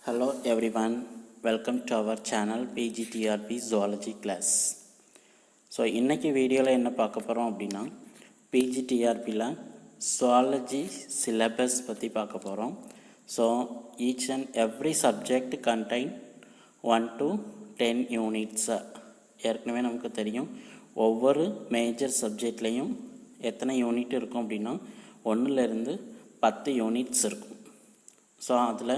Hello everyone, welcome to our channel PGTRP Zoology class. So இன்றைக்கி வீடியோவில் என்ன பார்க்க போகிறோம் அப்படின்னா பிஜிடிஆர்பியில் ஜுவாலஜி சிலபஸ் பற்றி பார்க்க போகிறோம். So each and every subject contain 1 to 10 units. ஏற்கனவே நமக்கு தெரியும் ஒவ்வொரு மேஜர் சப்ஜெக்ட்லேயும் எத்தனை யூனிட் இருக்கும் அப்படின்னா 1லேருந்து 10 யூனிட்ஸ் இருக்கும். ஸோ அதில்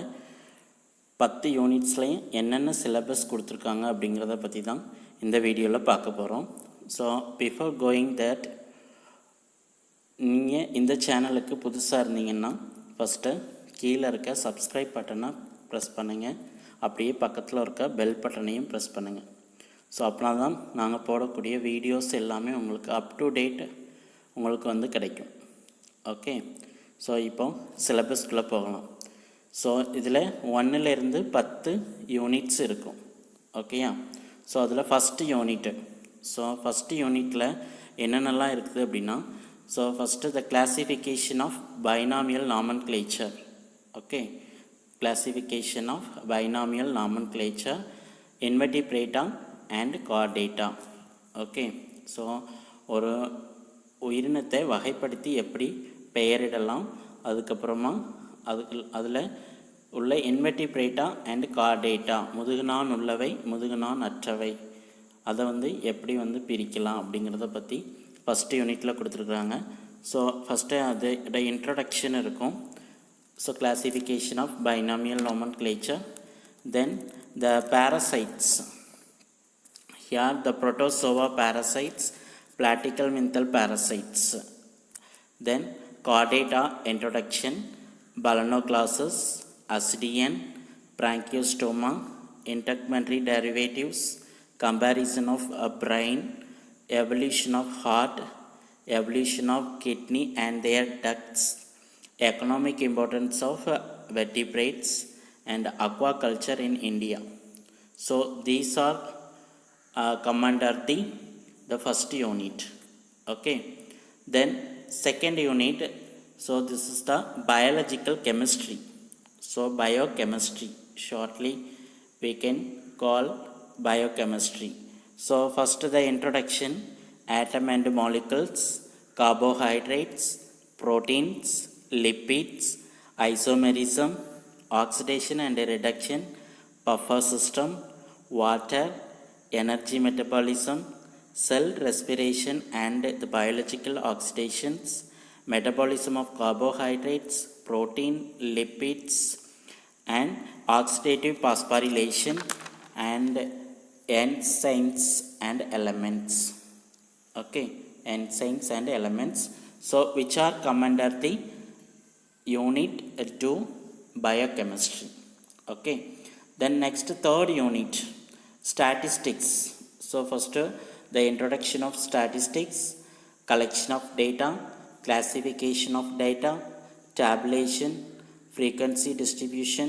10 யூனிட்ஸ்லையும் என்னென்ன சிலபஸ் கொடுத்துருக்காங்க அப்படிங்கிறத பற்றி தான் இந்த வீடியோவில் பார்க்க போகிறோம். ஸோ பிஃபோர் கோயிங் தட், நீங்கள் இந்த சேனலுக்கு புதுசாக இருந்தீங்கன்னா ஃபஸ்ட்டு கீழே இருக்க சப்ஸ்கிரைப் பட்டனை ப்ரெஸ் பண்ணுங்கள். அப்படியே பக்கத்தில் இருக்க பெல் பட்டனையும் ப்ரெஸ் பண்ணுங்கள். ஸோ அப்படின்னா தான் நாங்கள் போடக்கூடிய வீடியோஸ் எல்லாமே உங்களுக்கு அப் டு டேட் உங்களுக்கு கிடைக்கும். ஓகே, ஸோ இப்போ சிலபஸ்க்குள்ளே போகலாம். ஸோ இதில் 1லேருந்து 10 யூனிட்ஸ் இருக்கும். ஓகேயா? ஸோ அதில் ஃபஸ்ட்டு யூனிட்டில் என்னென்னலாம் இருக்குது அப்படின்னா, so first the classification of binomial nomenclature. Okay, classification of binomial nomenclature, invertebrata and chordata. Okay, so ஒரு உயிரினத்தை வகைப்படுத்தி எப்படி பெயரிடலாம், அதுக்கப்புறமா அதில் உள்ள இன்வெர்டிப்ரேட்டா அண்ட் கார்டேட்டா, முதுகுநான் உள்ளவை முதுகுநான் அற்றவை, அதை எப்படி பிரிக்கலாம் அப்படிங்கிறத பற்றி ஃபஸ்ட்டு யூனிட்டில் கொடுத்துருக்குறாங்க. ஸோ ஃபஸ்ட்டு அதோட இன்ட்ரடக்ஷன் இருக்கும். So classification of binomial nomenclature. Then the parasites. Here the protozoa parasites, platyhelminth parasites. Then chordata introduction, Balanoclasses, Ascidian, Branchiostoma, integumentary derivatives, comparison of a brain, evolution of heart, evolution of kidney and their ducts, economic importance of vertebrates, and aquaculture in India. So these are come under the first unit. Okay, then second unit. So this is the biological chemistry. So biochemistry, shortly we can call biochemistry. So first the introduction, atom and molecules, carbohydrates, proteins, lipids, isomerism, oxidation and reduction, buffer system, water, energy metabolism, cell respiration and the biological oxidations, metabolism of carbohydrates, protein, lipids, and oxidative phosphorylation, and enzymes and elements. Okay, enzymes and elements. So which are come under the unit 2, biochemistry. Okay, then next third unit, statistics. So first the introduction of statistics, collection of data, classification of data, tabulation, frequency distribution,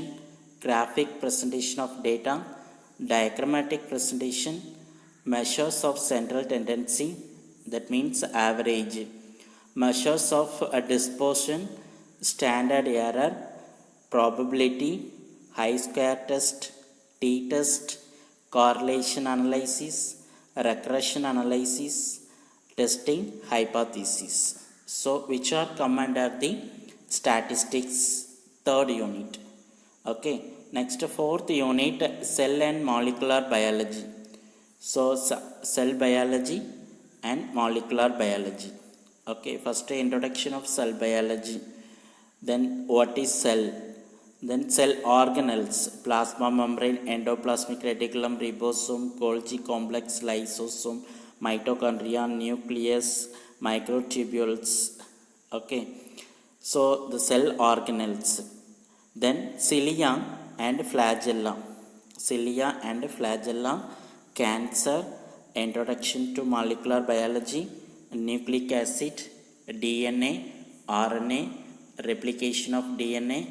graphic presentation of data, diagrammatic presentation, measures of central tendency, that means average, measures of a dispersion, standard error, probability, chi-square test, t-test, correlation analysis, regression analysis, testing hypothesis. So which are come under the statistics, third unit. Okay, next fourth unit, cell and molecular biology. So cell biology and molecular biology. Okay, first introduction of cell biology. Then what is cell? Then cell organelles, plasma membrane, endoplasmic reticulum, ribosome, Golgi complex, lysosome, mitochondria, nucleus, microtubules. Okay, so the cell organelles. Then cilia and flagella. Cilia and flagella, cancer, introduction to molecular biology, nucleic acid, DNA, RNA, replication of DNA,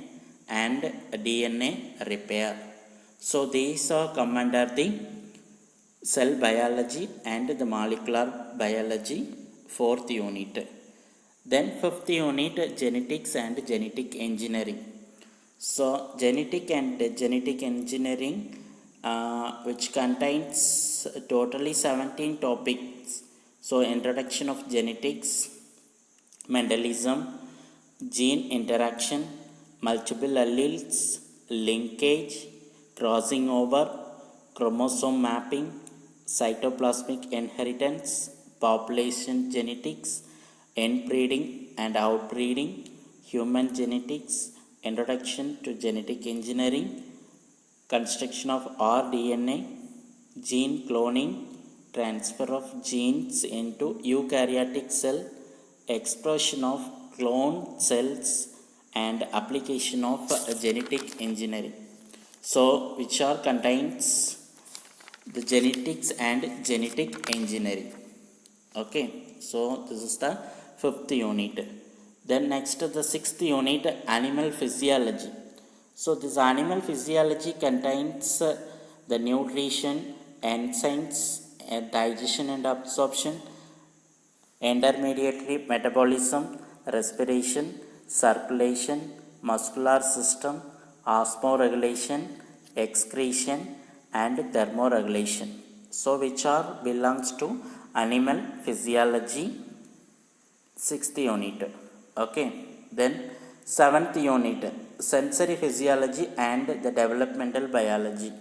and DNA repair. So these are come under the cell biology and the molecular biology, fourth unit. Then fifth unit, genetics and genetic engineering. So genetic and genetic engineering, which contains totally 17 topics. So introduction of genetics, Mendelism, gene interaction, multiple alleles, linkage, crossing over, chromosome mapping, cytoplasmic inheritance, population genetics, inbreeding and outbreeding, human genetics, introduction to genetic engineering, construction of rDNA, gene cloning, transfer of genes into eukaryotic cell, expression of cloned cells, and application of genetic engineering. So, which are contains the genetics and genetic engineering. Okay, so this is the fifth unit. Then next the sixth unit, animal physiology. So this animal physiology contains the nutrition, enzymes, digestion and absorption, intermediary metabolism, respiration, circulation, muscular system, osmoregulation, excretion, and thermoregulation. So which are belongs to animal physiology, sixth unit. Okay, then seventh unit, sensory physiology and the developmental biology.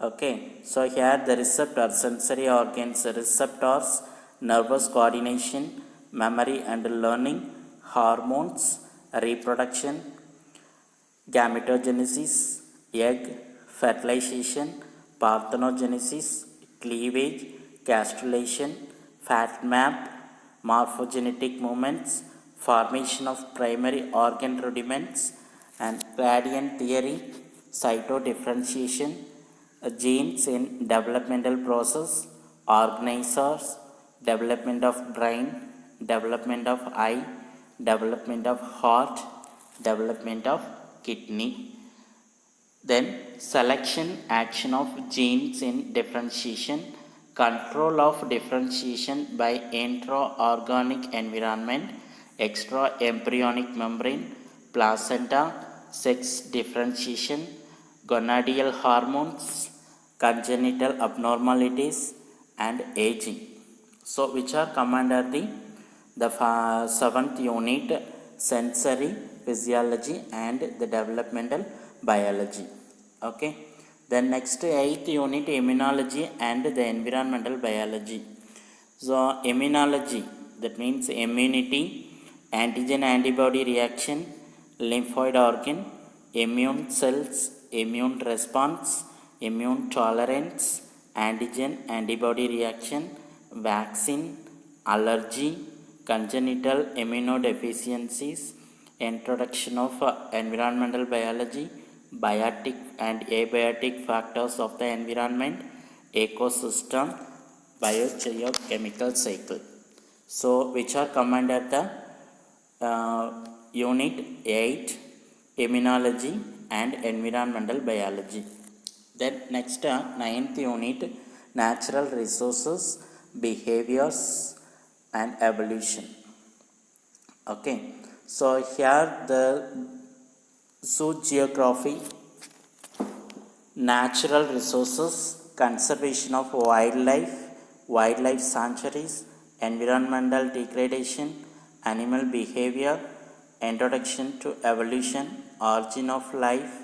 Okay, so here the receptors, sensory organs, receptors, nervous coordination, memory and learning, hormones, reproduction, gametogenesis, egg, fertilization, parthenogenesis, cleavage, gastrulation, fat map, morphogenetic movements, formation of primary organ rudiments, and gradient theory, cytodifferentiation, genes in developmental process, organizers, development of brain, development of eye, development of heart, development of kidney. Then selection, action of genes in differentiation, control of differentiation by intra-organic environment, extra-embryonic membrane, placenta, sex differentiation, gonadal hormones, congenital abnormalities, and aging. So, which are come under the seventh unit, sensory physiology and the developmental biology. Okay. Then next eighth unit, immunology and the environmental biology. So immunology, that means immunity, antigen antibody reaction, lymphoid organ, immune cells, immune response, immune tolerance, antigen antibody reaction, vaccine, allergy, congenital immunodeficiencies, introduction of environmental biology, biotic and abiotic factors of the environment, ecosystem, biogeochemical cycle. So, which are come under the unit 8, immunology and environmental biology. Then next 9th unit, natural resources, behaviors and evolution. Okay, so here the zoogeography, natural resources, conservation of wildlife, wildlife sanctuaries, environmental degradation, animal behavior, introduction to evolution, origin of life,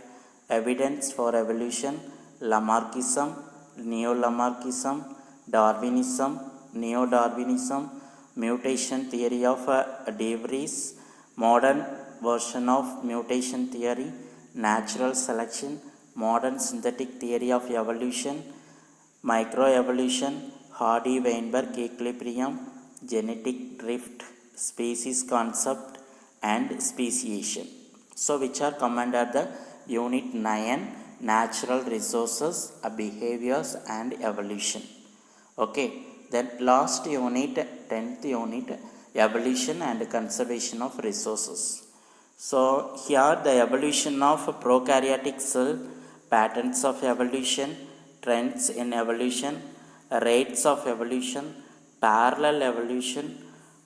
evidence for evolution, Lamarckism, Neo-Lamarckism, Darwinism, Neo-Darwinism, mutation theory of De Vries, modern version of mutation theory, natural selection, modern synthetic theory of evolution, microevolution, Hardy-Weinberg equilibrium, genetic drift, species concept, and speciation. So, which are come under the unit 9, natural resources, behaviors, and evolution. Okay, then last unit, 10th unit, evolution and conservation of resources. So, here the evolution of prokaryotic cell, patterns of evolution, trends in evolution, rates of evolution, parallel evolution,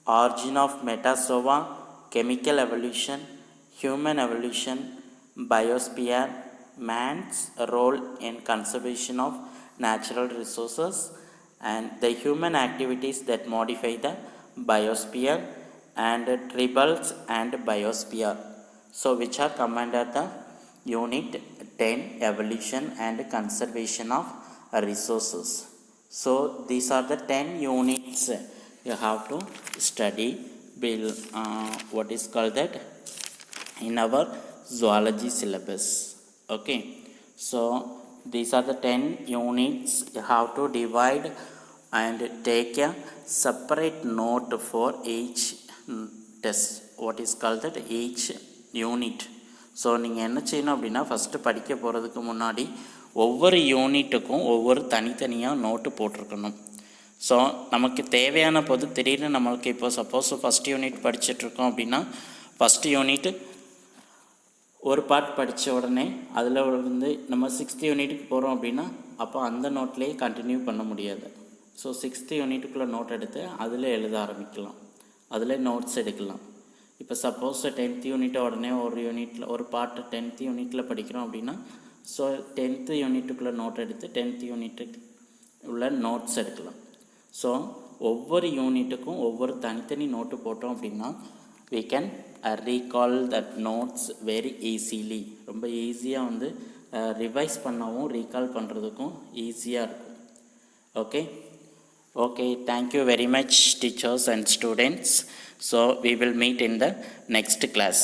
origin of metazoa, chemical evolution, human evolution, biosphere, man's role in conservation of natural resources, and the human activities that modify the biosphere, and tribals and biosphere. So which are come under the unit 10, evolution and conservation of resources. So these are the 10 units you have to study. Will what is called that in our zoology syllabus. Okay, so these are the 10 units. You have to divide and take a separate note for each test, what is called that each unit. So நீங்கள் என்ன செய்யணும் அப்படின்னா, first படிக்க போகிறதுக்கு முன்னாடி ஒவ்வொரு யூனிட்டுக்கும் ஒவ்வொரு தனித்தனியாக நோட்டு போட்டிருக்கணும். ஸோ நமக்கு தேவையான போது திடீர்னு நம்மளுக்கு இப்போ சப்போஸ் ஃபஸ்ட் யூனிட் படிச்சுட்ருக்கோம் அப்படின்னா, ஃபஸ்ட்டு யூனிட்டு ஒரு பார்ட் படித்த உடனே அதில் வந்து நம்ம 6th யூனிட்டுக்கு போகிறோம் அப்படின்னா, அப்போ அந்த நோட்லேயே கண்டினியூ பண்ண முடியாது. ஸோ 6th யூனிட்டுக்குள்ளே நோட் எடுத்து அதில் எழுத ஆரம்பிக்கலாம், அதில் நோட்ஸ் எடுக்கலாம். இப்போ சப்போஸ் 10th யூனிட்டை உடனே ஒரு யூனிட்டில் ஒரு பார்ட்டு 10th யூனிட்டில் படிக்கிறோம் அப்படின்னா, ஸோ 10th யூனிட்டுக்குள்ளே நோட் எடுத்து 10th யூனிட்டுக்கு உள்ள நோட்ஸ் எடுக்கலாம். ஸோ ஒவ்வொரு யூனிட்டுக்கும் ஒவ்வொரு தனித்தனி நோட்டு போட்டோம் அப்படின்னா we can recall that notes very easily. ரொம்ப ஈஸியாக வந்து ரிவைஸ் பண்ணவும் ரீகால் பண்ணுறதுக்கும் ஈஸியாக இருக்கும். Okay, thank you very much teachers and students. So we will meet in the next class.